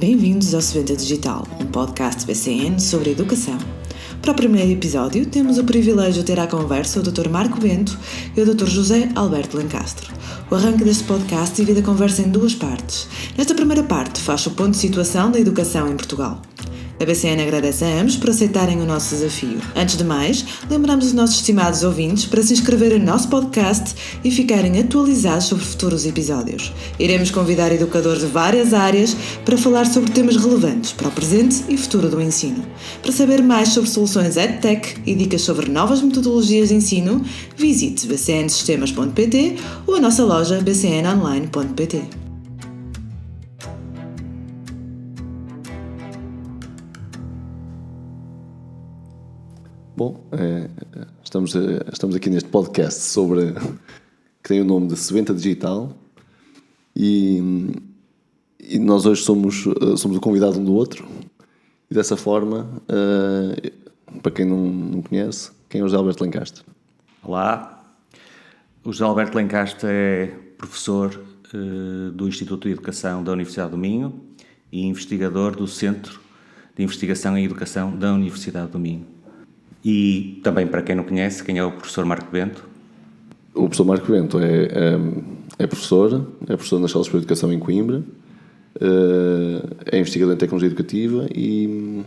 Bem-vindos ao Sebenta Digital, um podcast BCN sobre educação. Para o primeiro episódio, temos o privilégio de ter à conversa o Dr. Marco Bento e o Dr. José Alberto Lencastre. O arranque deste podcast divide a conversa em duas partes. Nesta primeira parte, faz o ponto de situação da educação em Portugal. A BCN agradece a ambos por aceitarem o nosso desafio. Antes de mais, lembramos os nossos estimados ouvintes para se inscreverem no nosso podcast e ficarem atualizados sobre futuros episódios. Iremos convidar educadores de várias áreas para falar sobre temas relevantes para o presente e futuro do ensino. Para saber mais sobre soluções EdTech e dicas sobre novas metodologias de ensino, visite bcnsistemas.pt ou a nossa loja bcnonline.pt. Bom, estamos aqui neste podcast que tem o nome de Sebenta Digital e nós hoje somos o convidado um do outro e dessa forma, para quem não conhece, quem é o José Alberto Lencastre? Olá, o José Alberto Lencastre é professor do Instituto de Educação da Universidade do Minho e investigador do Centro de Investigação em Educação da Universidade do Minho. E também, para quem não conhece, quem é o professor Marco Bento? O professor Marco Bento é professor na Escola Superior de Educação em Coimbra, é investigador em Tecnologia Educativa e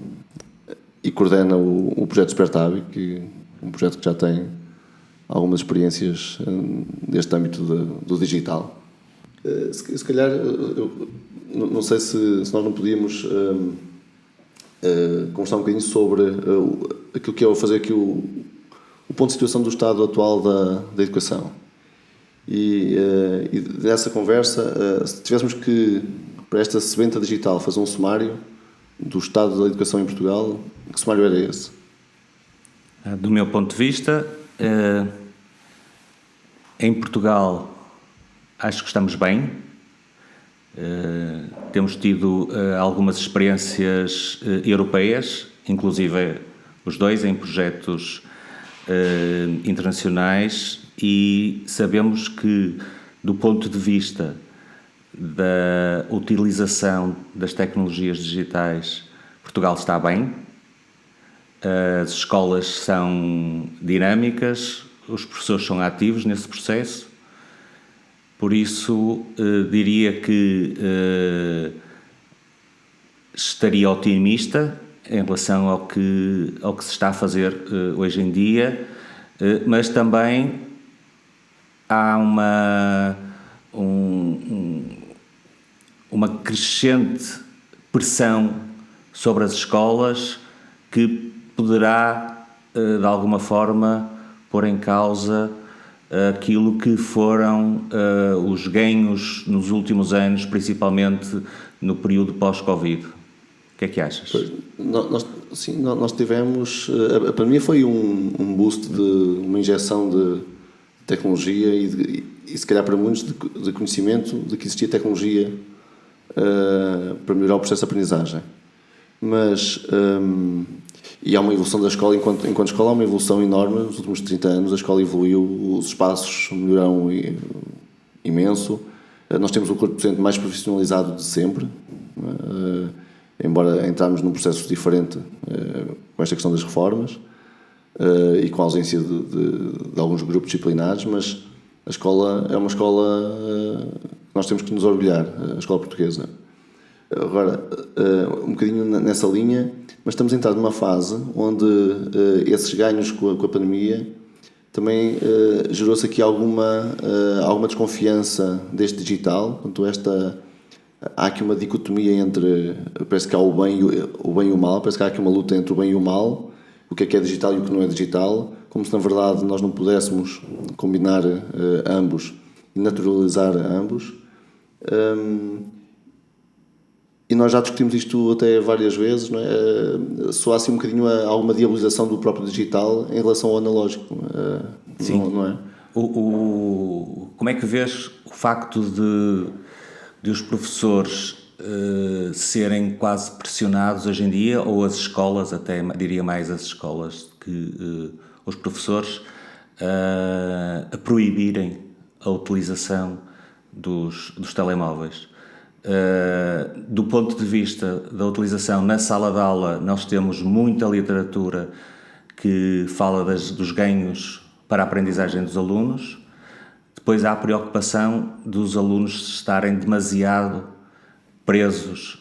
coordena o projeto Supertabi, que é um projeto que já tem algumas experiências neste âmbito do digital. Se calhar, não sei se nós não podíamos conversar um bocadinho sobre aquilo que é fazer aqui o ponto de situação do estado atual da educação. E nessa conversa, se tivéssemos que, para esta Sebenta Digital, fazer um sumário do estado da educação em Portugal, que sumário era esse? Do meu ponto de vista, em Portugal, acho que estamos bem. Temos tido algumas experiências europeias, inclusive os dois em projetos internacionais, e sabemos que, do ponto de vista da utilização das tecnologias digitais, Portugal está bem. As escolas são dinâmicas, os professores são ativos nesse processo. Por isso, diria que estaria otimista em relação ao que se está a fazer hoje em dia, mas também há uma crescente pressão sobre as escolas que poderá, de alguma forma, pôr em causa aquilo que foram os ganhos nos últimos anos, principalmente no período pós-Covid. O que é que achas? Pois, nós tivemos... A pandemia foi um boost, uma injeção de tecnologia e se calhar para muitos, de conhecimento de que existia tecnologia para melhorar o processo de aprendizagem. Mas... E há uma evolução da escola, enquanto escola há uma evolução enorme. Nos últimos 30 anos a escola evoluiu, os espaços melhoraram imenso. Nós temos o corpo docente mais profissionalizado de sempre, embora entrarmos num processo diferente com esta questão das reformas e com a ausência de alguns grupos disciplinares, mas a escola é uma escola que nós temos que nos orgulhar, a escola portuguesa. Agora, um bocadinho nessa linha, mas estamos a entrar numa fase onde esses ganhos com a pandemia também gerou-se aqui alguma desconfiança deste digital. Portanto, há aqui uma dicotomia entre, parece que há o bem e o mal, parece que há aqui uma luta entre o bem e o mal, o que é digital e o que não é digital, como se na verdade nós não pudéssemos combinar ambos e naturalizar ambos. E nós já discutimos isto até várias vezes, não é? Só há assim um bocadinho alguma diabolização do próprio digital em relação ao analógico. Sim. Não é? Como é que vês o facto de os professores serem quase pressionados hoje em dia, ou as escolas, até diria mais as escolas, que os professores a proibirem a utilização dos telemóveis? Do ponto de vista da utilização na sala de aula, nós temos muita literatura que fala dos ganhos para a aprendizagem dos alunos. Depois há a preocupação dos alunos estarem demasiado presos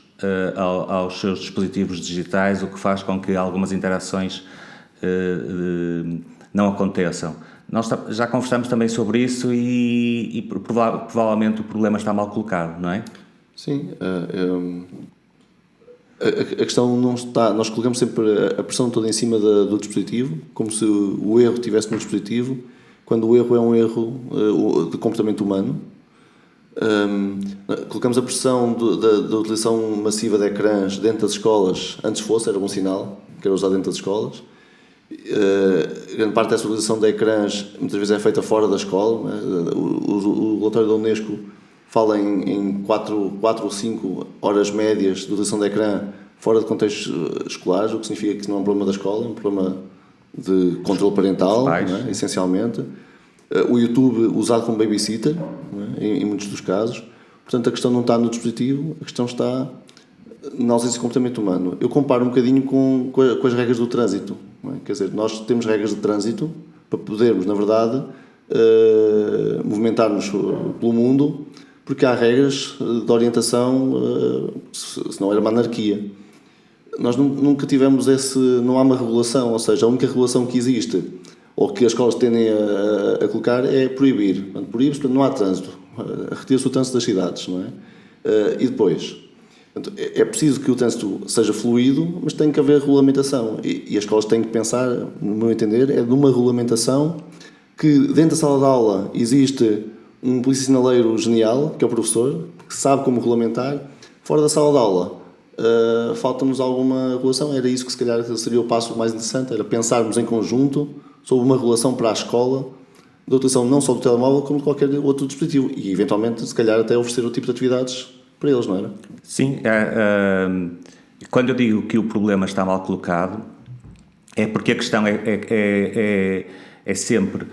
aos seus dispositivos digitais, o que faz com que algumas interações não aconteçam. Nós já conversamos também sobre isso e provavelmente o problema está mal colocado, não é? Sim, a questão não está... Nós colocamos sempre a pressão toda em cima do dispositivo, como se o erro estivesse no dispositivo, quando o erro é um erro de comportamento humano. Colocamos a pressão da utilização massiva de ecrãs dentro das escolas. Antes era um sinal que era usado dentro das escolas. Grande parte dessa utilização de ecrãs muitas vezes é feita fora da escola, né? O relatório da Unesco fala em 4 ou 5 horas médias de utilização de ecrã fora de contextos escolares, o que significa que não é um problema da escola, é um problema de controle parental, né? Essencialmente. O YouTube usado como babysitter, né? em muitos dos casos. Portanto, a questão não está no dispositivo, a questão está na ausência de comportamento humano. Eu comparo um bocadinho com as regras do trânsito. Não é? Quer dizer, nós temos regras de trânsito para podermos, na verdade, movimentar-nos pelo mundo, porque há regras de orientação, senão era uma anarquia. Nós nunca tivemos não há uma regulação, ou seja, a única regulação que existe, ou que as escolas tendem a colocar, é proibir. Proíbe-se, não há trânsito. Retira-se o trânsito das cidades, não é? E depois, é preciso que o trânsito seja fluido, mas tem que haver regulamentação. E as escolas têm que pensar, no meu entender, numa regulamentação que dentro da sala de aula existe um polícia sinaleiro genial, que é o professor, que sabe como regulamentar. Fora da sala de aula, falta-nos alguma regulação. Era isso que se calhar seria o passo mais interessante, era pensarmos em conjunto sobre uma regulação para a escola da utilização não só do telemóvel como de qualquer outro dispositivo e eventualmente se calhar até oferecer outro tipo de atividades para eles, não era? Sim, quando eu digo que o problema está mal colocado é porque a questão é sempre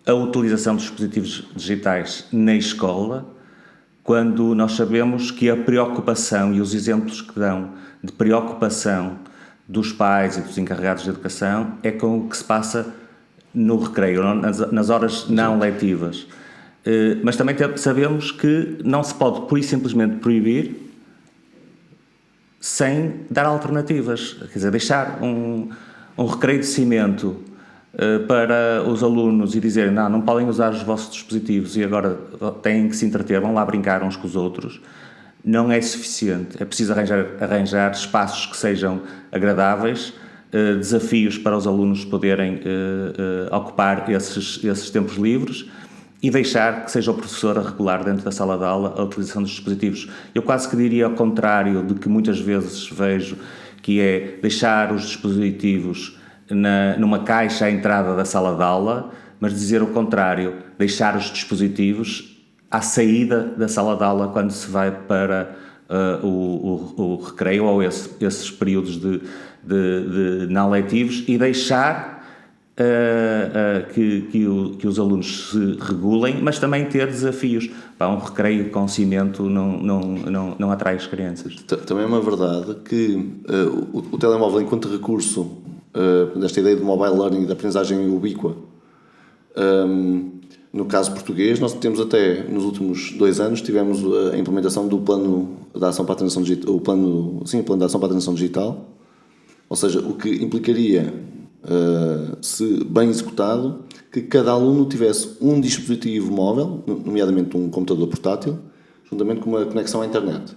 a utilização dos dispositivos digitais na escola, quando nós sabemos que a preocupação e os exemplos que dão de preocupação dos pais e dos encarregados de educação é com o que se passa no recreio, nas horas não letivas. Mas também sabemos que não se pode pura e simplesmente proibir sem dar alternativas. Quer dizer, deixar um recreio de cimento para os alunos e dizer não podem usar os vossos dispositivos e agora têm que se entreter, vão lá brincar uns com os outros, não é suficiente. É preciso arranjar espaços que sejam agradáveis, desafios para os alunos poderem ocupar esses tempos livres e deixar que seja o professor a regular dentro da sala de aula a utilização dos dispositivos. Eu quase que diria ao contrário do que muitas vezes vejo, que é deixar os dispositivos numa caixa à entrada da sala de aula, mas dizer o contrário, deixar os dispositivos à saída da sala de aula quando se vai para o recreio ou esses períodos de não letivos e deixar que os alunos se regulem, mas também ter desafios. Um recreio com cimento não atrai as crianças. Também é uma verdade que o telemóvel enquanto recurso desta ideia de mobile learning e da aprendizagem ubíqua, no caso português, nós temos até nos últimos 2 anos tivemos a implementação do plano de ação para a transição digital, o plano de ação para a transição digital, ou seja, o que implicaria, se bem executado, que cada aluno tivesse um dispositivo móvel, nomeadamente um computador portátil, juntamente com uma conexão à internet.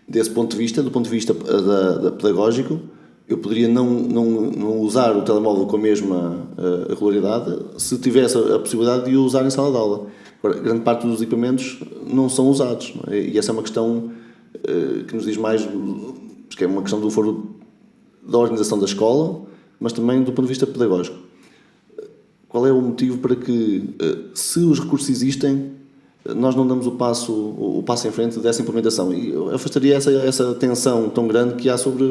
Desse ponto de vista, do ponto de vista pedagógico, eu poderia não usar o telemóvel com a mesma regularidade se tivesse a possibilidade de o usar em sala de aula. Agora, grande parte dos equipamentos não são usados, não é? E essa é uma questão que nos diz mais, que é uma questão do foro da organização da escola, mas também do ponto de vista pedagógico. Qual é o motivo para que, se os recursos existem, nós não damos o passo em frente dessa implementação? E eu afastaria essa tensão tão grande que há sobre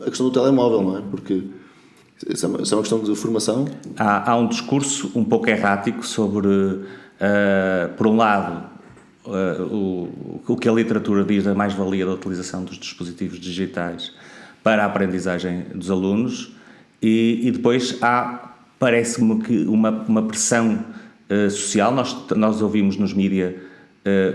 a questão do telemóvel, não é? Porque isso é uma questão de formação. Há um discurso um pouco errático sobre, por um lado, o que a literatura diz da mais-valia da utilização dos dispositivos digitais para a aprendizagem dos alunos, e depois há, parece-me que uma pressão social. Nós ouvimos nos mídias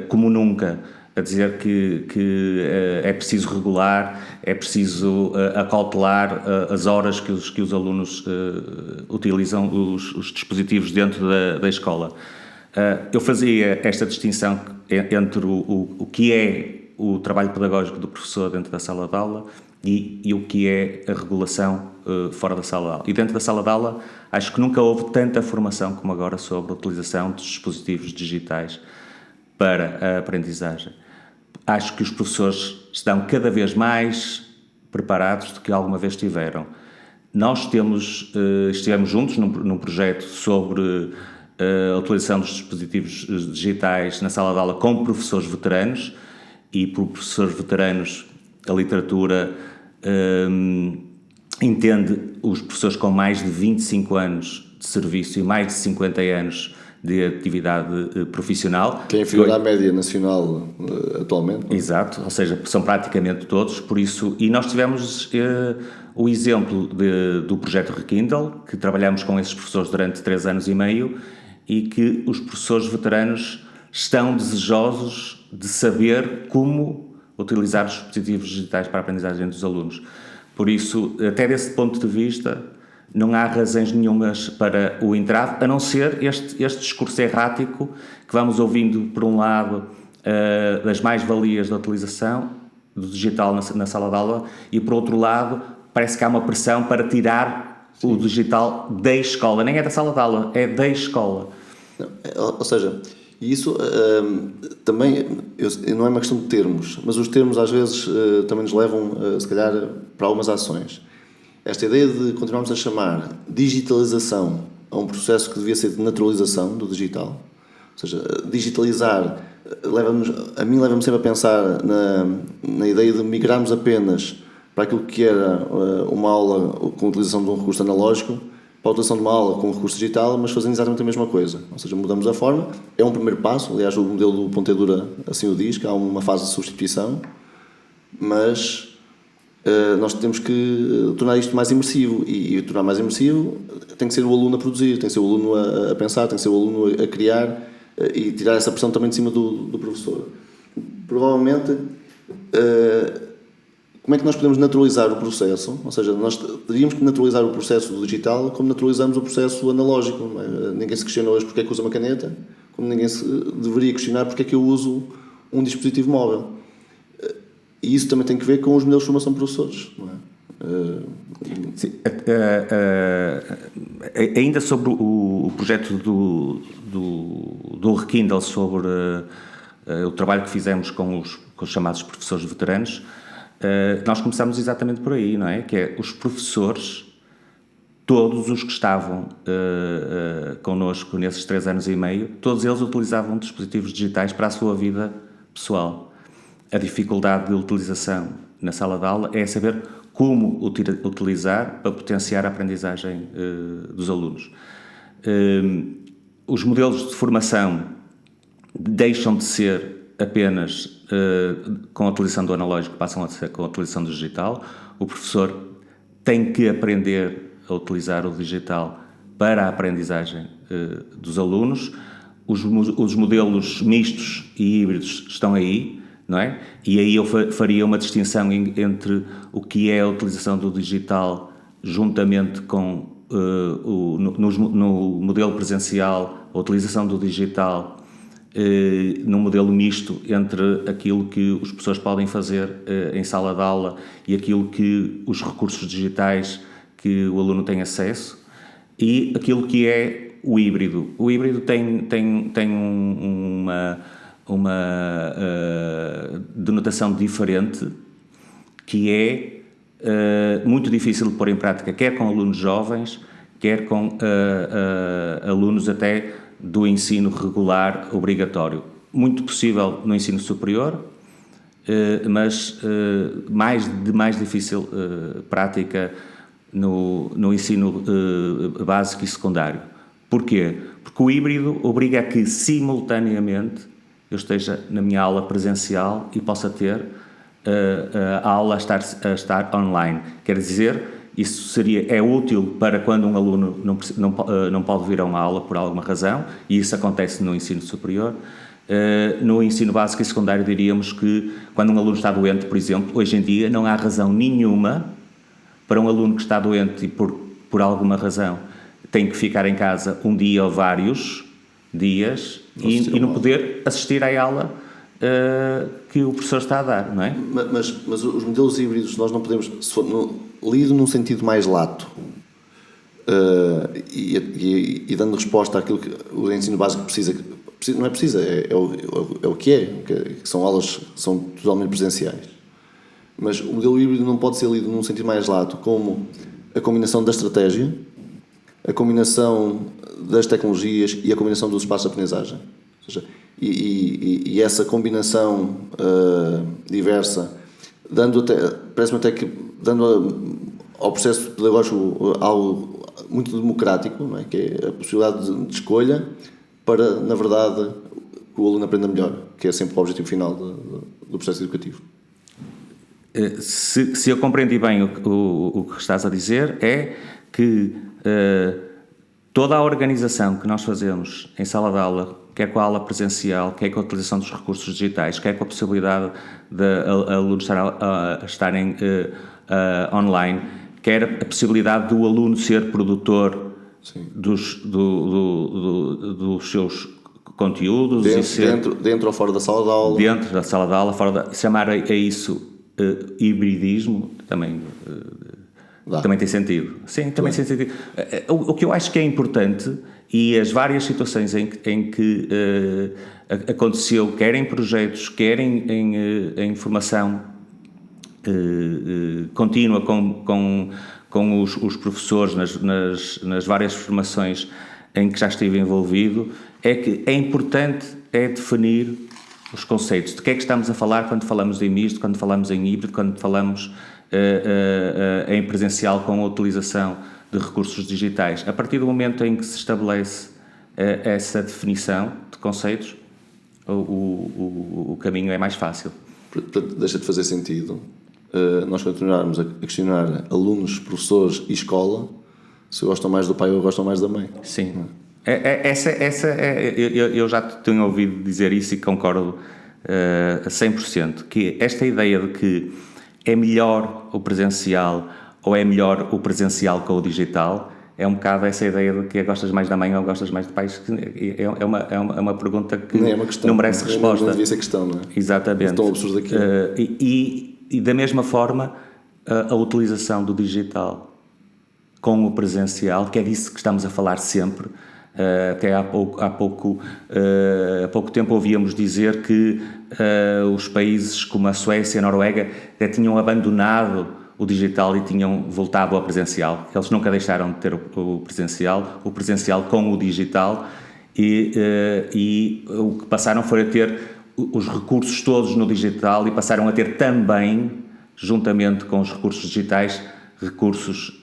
como nunca a dizer que é preciso regular, é preciso acautelar as horas que os alunos utilizam os dispositivos dentro da escola. Eu fazia esta distinção entre o que é o trabalho pedagógico do professor dentro da sala de aula e o que é a regulação fora da sala de aula. E dentro da sala de aula, acho que nunca houve tanta formação como agora sobre a utilização dos dispositivos digitais para a aprendizagem. Acho que os professores estão cada vez mais preparados do que alguma vez estiveram. Nós estivemos juntos num projeto sobre a utilização dos dispositivos digitais na sala de aula com professores veteranos, e por professores veteranos a literatura entende os professores com mais de 25 anos de serviço e mais de 50 anos de atividade profissional. Que é inferior à média nacional atualmente. Não? Exato, ou seja, são praticamente todos, por isso, e nós tivemos o exemplo do projeto Rekindle, que trabalhamos com esses professores durante 3 anos e meio, e que os professores veteranos estão desejosos de saber como utilizar os dispositivos digitais para a aprendizagem dos alunos. Por isso, até desse ponto de vista, não há razões nenhumas para o entrave, a não ser este discurso errático que vamos ouvindo, por um lado, das mais-valias da utilização do digital na sala de aula, e, por outro lado, parece que há uma pressão para tirar o digital da escola. Nem é da sala de aula, é da escola. Não, ou seja, isso também não é uma questão de termos, mas os termos às vezes também nos levam, se calhar, para algumas ações. Esta ideia de continuarmos a chamar digitalização a um processo que devia ser de naturalização do digital, ou seja, digitalizar, leva-me sempre a pensar na ideia de migrarmos apenas para aquilo que era uma aula com a utilização de um recurso analógico para a utilização de uma aula com um recurso digital, mas fazendo exatamente a mesma coisa. Ou seja, mudamos a forma, é um primeiro passo, aliás o modelo do Ponte Dura assim o diz, que há uma fase de substituição, mas nós temos que tornar isto mais imersivo, e tornar mais imersivo tem que ser o aluno a produzir, tem que ser o aluno a pensar, tem que ser o aluno a criar, e tirar essa pressão também de cima do professor. Provavelmente, como é que nós podemos naturalizar o processo? Ou seja, nós teríamos que naturalizar o processo do digital como naturalizamos o processo analógico. Não é? Ninguém se questiona hoje porque é que usa uma caneta, como ninguém se deveria questionar porque é que eu uso um dispositivo móvel. E isso também tem que ver com os modelos de formação de professores, não é? Sim, ainda sobre o projeto do Rekindle, sobre o trabalho que fizemos com os chamados professores veteranos, nós começámos exatamente por aí, não é? Que é os professores, todos os que estavam connosco nesses 3 anos e meio, todos eles utilizavam dispositivos digitais para a sua vida pessoal. A dificuldade de utilização na sala de aula é saber como utilizar para potenciar a aprendizagem dos alunos. Os modelos de formação deixam de ser apenas com a utilização do analógico, passam a ser com a utilização do digital. O professor tem que aprender a utilizar o digital para a aprendizagem dos alunos. Os modelos mistos e híbridos estão aí, não é? E aí eu faria uma distinção entre o que é a utilização do digital juntamente com no modelo presencial, a utilização do digital num modelo misto entre aquilo que os professores podem fazer em sala de aula e aquilo que os recursos digitais que o aluno tem acesso, e aquilo que é o híbrido. O híbrido tem uma denotação diferente, que é muito difícil de pôr em prática, quer com alunos jovens, quer com alunos até do ensino regular obrigatório. Muito possível no ensino superior, mas mais difícil prática no ensino básico e secundário. Porquê? Porque o híbrido obriga a que, simultaneamente, eu esteja na minha aula presencial e possa ter a aula a estar online. Quer dizer, isso é útil para quando um aluno não pode vir a uma aula por alguma razão, e isso acontece no ensino superior. No ensino básico e secundário diríamos que quando um aluno está doente, por exemplo, hoje em dia não há razão nenhuma para um aluno que está doente e por alguma razão tem que ficar em casa um dia ou vários dias e não poder assistir à aula que o professor está a dar, não é? Mas os modelos híbridos nós não podemos, se for lido num sentido mais lato e dando resposta àquilo que o ensino básico precisa, não é precisa, é o que é, que são aulas que são totalmente presenciais. Mas o modelo híbrido não pode ser lido num sentido mais lato, como a combinação da estratégia, a combinação das tecnologias e a combinação dos espaços de aprendizagem. Ou seja, e essa combinação diversa, parece-me até que dando ao processo pedagógico algo muito democrático, não é? Que é a possibilidade de escolha para, na verdade, que o aluno aprenda melhor, que é sempre o objetivo final do processo educativo. Se eu compreendi bem o que estás a dizer, é que toda a organização que nós fazemos em sala de aula, quer com a aula presencial, quer com a utilização dos recursos digitais, quer com a possibilidade de alunos estarem online, quer a possibilidade do aluno ser produtor dos seus conteúdos. Dentro ou fora da sala de aula? Dentro da sala de aula, chamar a isso hibridismo também tem sentido. Sim, também tem sentido. O que eu acho que é importante, e as várias situações em que aconteceu, quer em projetos, quer em formação contínua com os professores nas várias formações em que já estive envolvido, é que é importante definir os conceitos. De que é que estamos a falar quando falamos em misto, quando falamos em híbrido, quando falamos em presencial com a utilização de recursos digitais. A partir do momento em que se estabelece essa definição de conceitos, o caminho é mais fácil. Deixa de fazer sentido nós continuarmos a questionar alunos, professores e escola se gostam mais do pai ou gostam mais da mãe. Sim. Eu já tenho ouvido dizer isso e concordo a 100%, que esta ideia de que é melhor o presencial ou é melhor o presencial com o digital, é um bocado essa ideia de que gostas mais da mãe ou gostas mais do pai. É uma pergunta que não merece resposta. Não devia ser questão, não é? Exatamente. É tão absurdo aquilo. E da mesma forma, a utilização do digital com o presencial, que é disso que estamos a falar sempre. Até há pouco tempo ouvíamos dizer que os países como a Suécia e a Noruega tinham abandonado o digital e tinham voltado ao presencial. Eles nunca deixaram de ter o presencial com o digital e o que passaram foi a ter os recursos todos no digital e passaram a ter também, juntamente com os recursos digitais, recursos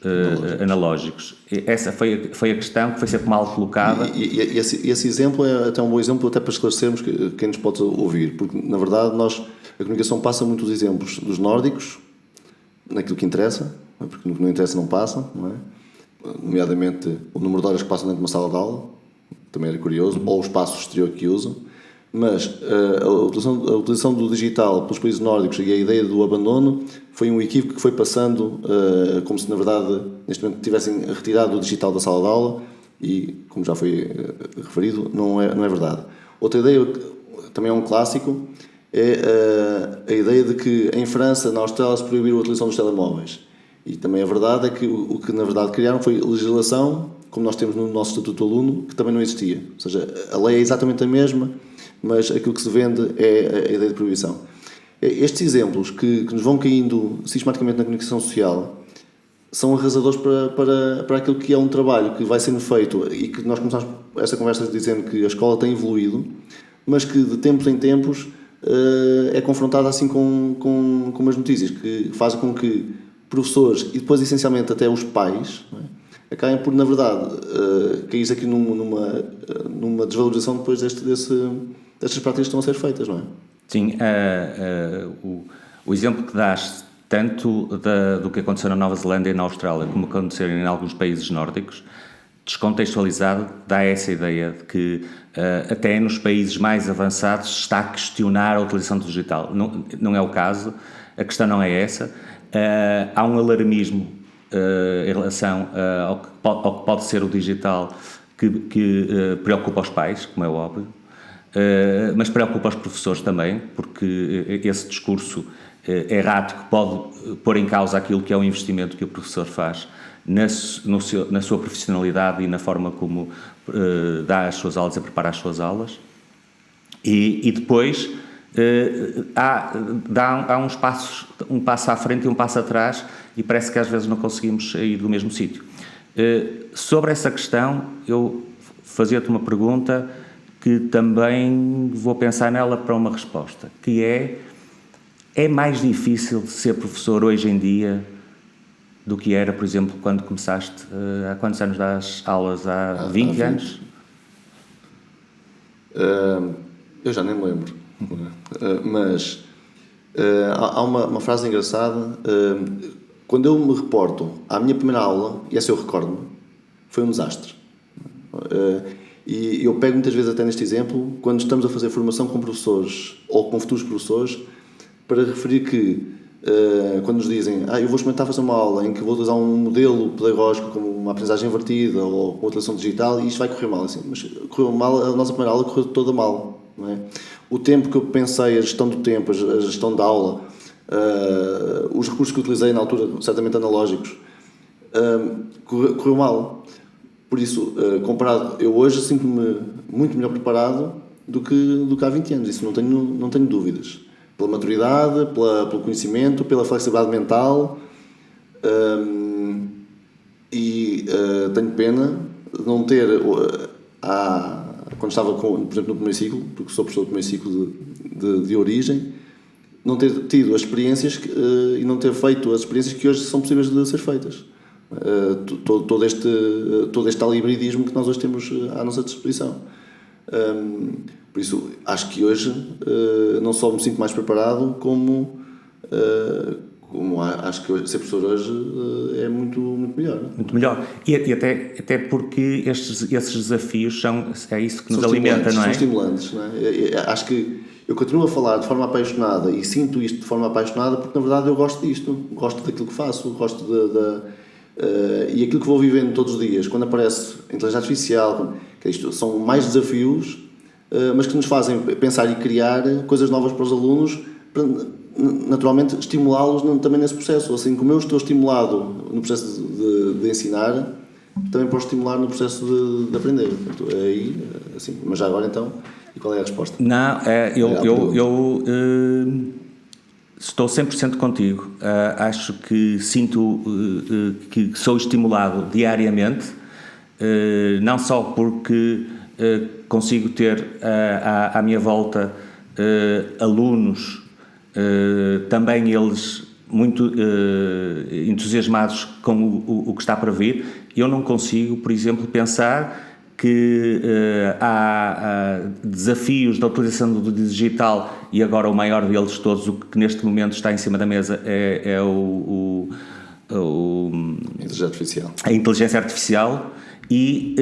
analógicos. Essa foi a questão que foi sempre mal colocada. E esse exemplo é até um bom exemplo até para esclarecermos quem nos pode ouvir, porque na verdade a comunicação passa muitos exemplos dos nórdicos, naquilo que interessa, porque no que não interessa não passa, não é? Nomeadamente o número de horas que passam dentro de uma sala de aula, também era curioso, ou o espaço exterior que usam, mas a utilização do digital pelos países nórdicos e a ideia do abandono foi um equívoco que foi passando como se na verdade neste momento tivessem retirado o digital da sala de aula e, como já foi referido, não é verdade. Outra ideia, também é um clássico, é a ideia de que em França, na Austrália, se proibiu a utilização dos telemóveis. E também a verdade é que o que na verdade criaram foi legislação, como nós temos no nosso Estatuto do Aluno, que também não existia. Ou seja, a lei é exatamente a mesma, mas aquilo que se vende é a ideia de proibição. Estes exemplos que nos vão caindo sistematicamente na comunicação social são arrasadores para aquilo que é um trabalho que vai sendo feito e que nós começamos esta conversa dizendo que a escola tem evoluído, mas que de tempos em tempos é confrontada assim com umas notícias que fazem com que professores e depois essencialmente até os pais, não é, acabem por, na verdade, cair aqui numa desvalorização depois desta estas práticas estão a ser feitas, não é? Sim, o exemplo que dás tanto do que aconteceu na Nova Zelândia e na Austrália, como aconteceu em alguns países nórdicos, descontextualizado, dá essa ideia de que até nos países mais avançados se está a questionar a utilização do digital. Não é o caso, a questão não é essa. Há um alarmismo em relação ao que pode ser o digital que preocupa os pais, como é óbvio, mas preocupa os professores também, porque esse discurso errático pode pôr em causa aquilo que é o investimento que o professor faz na sua profissionalidade e na forma como dá as suas aulas e prepara as suas aulas. E depois há um passo à frente e um passo atrás, e parece que às vezes não conseguimos sair do mesmo sítio. Sobre essa questão, eu fazia-te uma pergunta que também vou pensar nela para uma resposta, que é mais difícil ser professor hoje em dia do que era, por exemplo, quando começaste, há quantos anos das aulas? Há 20 anos? Eu já nem me lembro, mas há uma frase engraçada. Quando eu me reporto à minha primeira aula, e essa eu recordo-me, foi um desastre. E eu pego muitas vezes até neste exemplo, quando estamos a fazer formação com professores ou com futuros professores, para referir que quando nos dizem eu vou experimentar fazer uma aula em que vou utilizar um modelo pedagógico como uma aprendizagem invertida ou com utilização digital e isto vai correr mal, assim, mas correu mal, a nossa primeira aula correu toda mal, não é? O tempo que eu pensei, a gestão do tempo, a gestão da aula, os recursos que utilizei na altura, certamente analógicos, correu mal. Por isso, comparado, eu hoje sinto-me muito melhor preparado do que há 20 anos, isso não tenho dúvidas. Pela maturidade, pelo conhecimento, pela flexibilidade mental, e tenho pena de não ter, quando estava, por exemplo, no primeiro ciclo, porque sou professor do primeiro ciclo de origem, não ter tido as experiências e não ter feito as experiências que hoje são possíveis de ser feitas. Todo este tal hibridismo que nós hoje temos à nossa disposição. Por isso, acho que hoje não só me sinto mais preparado, como acho que hoje, ser professor hoje é muito, muito melhor. Muito melhor. E até porque esses desafios é isso que nos alimenta, não é? São estimulantes, não é? Acho que eu continuo a falar de forma apaixonada e sinto isto de forma apaixonada porque, na verdade, eu gosto disto. Gosto daquilo que faço, gosto e aquilo que vou vivendo todos os dias. Quando aparece a inteligência artificial, que isto são mais desafios, mas que nos fazem pensar e criar coisas novas para os alunos, para, naturalmente, estimulá-los também nesse processo. Assim como eu estou estimulado no processo de ensinar, também posso estimular no processo de aprender. Portanto, é aí, assim, mas já agora então, e qual é a resposta? Não, eu estou 100% contigo. Acho que sinto que sou estimulado diariamente, não só porque consigo ter à minha volta alunos, também eles muito entusiasmados com o que está para vir. Eu não consigo, por exemplo, pensar que há desafios da utilização do digital, e agora o maior deles todos, o que neste momento está em cima da mesa é a inteligência artificial, e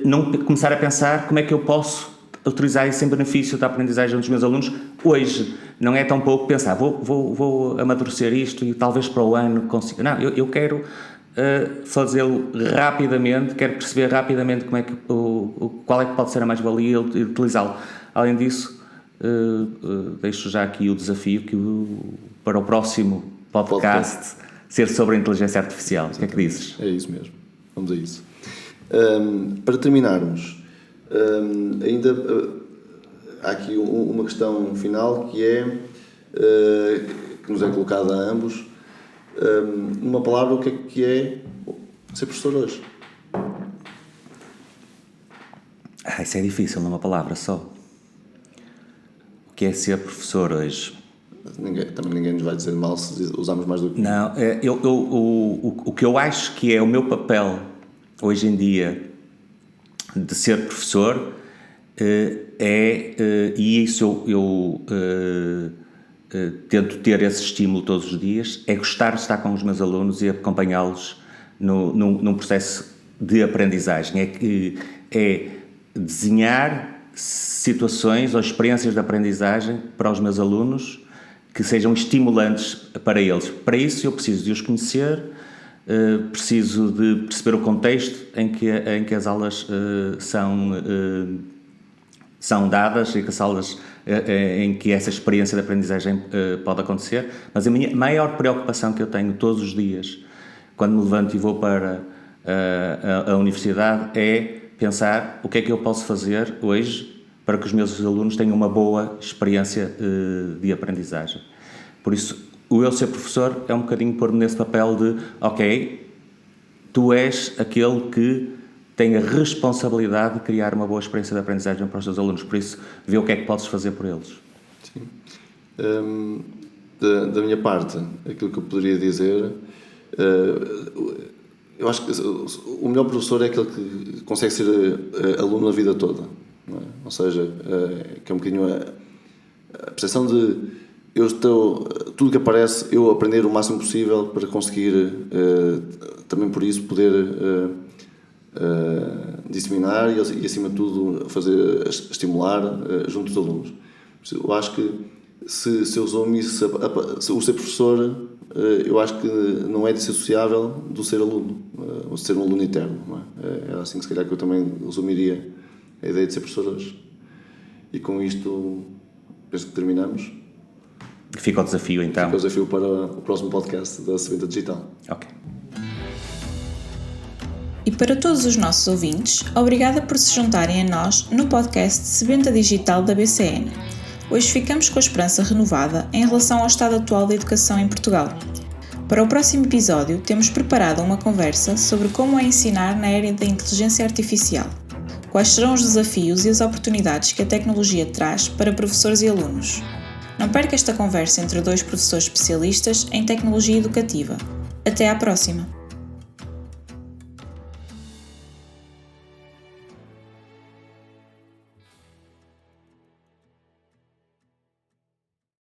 não começar a pensar como é que eu posso utilizar isso em benefício da aprendizagem dos meus alunos hoje. Não é tão pouco pensar, vou amadurecer isto e talvez para o ano consiga. Não, eu quero fazê-lo rapidamente, quero perceber rapidamente como é que, qual é que pode ser a mais-valia e utilizá-lo. Além disso, deixo já aqui o desafio para o próximo podcast ser sobre a inteligência artificial. O que é que dizes? É isso mesmo, vamos a isso. Para terminarmos, ainda há aqui uma questão final que nos é colocada a ambos. Numa palavra, o que é ser professor hoje? Isso é difícil numa palavra só. O que é ser professor hoje? Também ninguém nos vai dizer mal se usarmos mais do que... Não, o que eu acho que é o meu papel hoje em dia de ser professor e isso eu tento ter esse estímulo todos os dias, é gostar de estar com os meus alunos e acompanhá-los num processo de aprendizagem, é desenhar situações ou experiências de aprendizagem para os meus alunos que sejam estimulantes para eles. Para isso eu preciso de os conhecer, preciso de perceber o contexto em que as aulas são dadas e que as aulas em que essa experiência de aprendizagem pode acontecer, mas a minha maior preocupação que eu tenho todos os dias, quando me levanto e vou para a universidade, é pensar o que é que eu posso fazer hoje para que os meus alunos tenham uma boa experiência de aprendizagem. Por isso, o eu ser professor é um bocadinho pôr-me nesse papel de, ok, tu és aquele que tem a responsabilidade de criar uma boa experiência de aprendizagem para os teus alunos, por isso, vê o que é que podes fazer por eles. Sim. Da minha parte, aquilo que eu poderia dizer, eu acho que o melhor professor é aquele que consegue ser aluno a vida toda, não é? Ou seja, que é um bocadinho a percepção de tudo que aparece, eu aprender o máximo possível para conseguir também por isso poder disseminar e acima de tudo estimular junto dos alunos. Eu acho que se eu uso isso, o ser professor, eu acho que não é dissociável do ser aluno, ou ser um aluno eterno, não é? É assim que se calhar que eu também resumiria a ideia de ser professor hoje. E com isto penso que terminamos. Fica o desafio então. Fica o desafio para o próximo podcast da Sebenta Digital. Ok. E para todos os nossos ouvintes, obrigada por se juntarem a nós no podcast Sebenta Digital da BCN. Hoje ficamos com a esperança renovada em relação ao estado atual da educação em Portugal. Para o próximo episódio, temos preparado uma conversa sobre como é ensinar na era da inteligência artificial. Quais serão os desafios e as oportunidades que a tecnologia traz para professores e alunos? Não perca esta conversa entre dois professores especialistas em tecnologia educativa. Até à próxima!